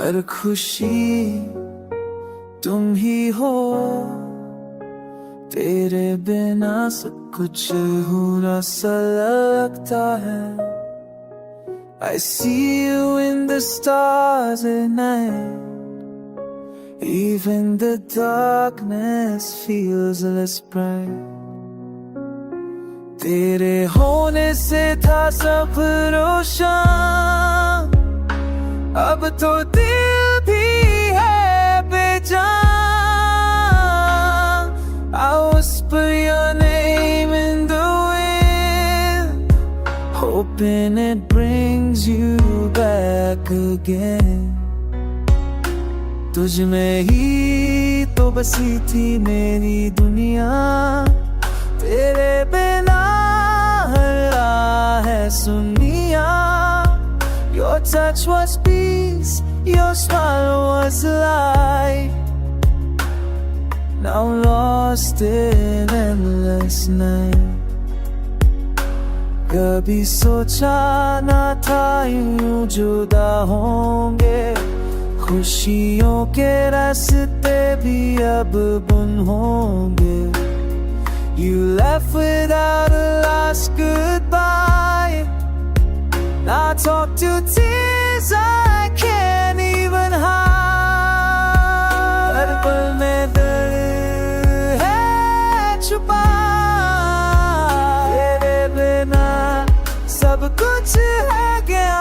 हर खुशी तुम ही हो, तेरे बिना सब कुछ अधूरा सा लगता है। I see you in the stars at night, even the darkness feels less bright. तेरे होने से था सब रोशन, अब तो दिल भी है बेजान। I whisper your name in the wind, hoping it brings you back again. तुझ में ही तो बसी थी मेरी दुनिया, तेरे बिना हरा है सुनिया। Your touch was peace, your smile was light. Now lost in endless night. कभी सोचा ना था यूं जुदा होंगे, खुशियों के रास्ते भी अब बुन होंगे। You left without a last goodbye. I talk to tears I can't even hide. हर पल में दर्द है छुपा, तेरे बिना सब कुछ है गया।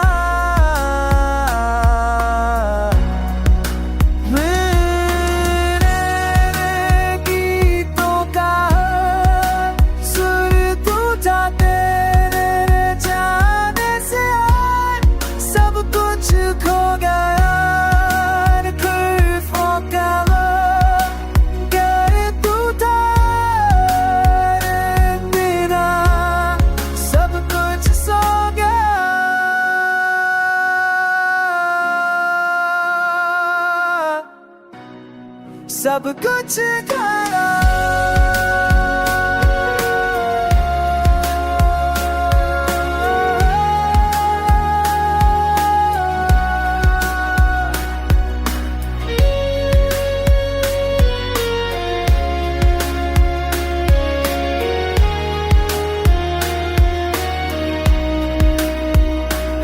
सब कुछ खरा।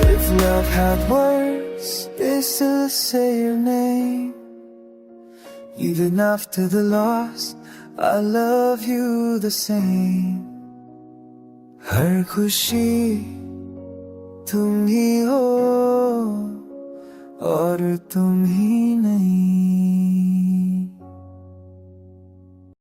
If love had words, they still say your name. Even after the loss, I love you the same. हर खुशी तुम ही हो और तुम ही नहीं।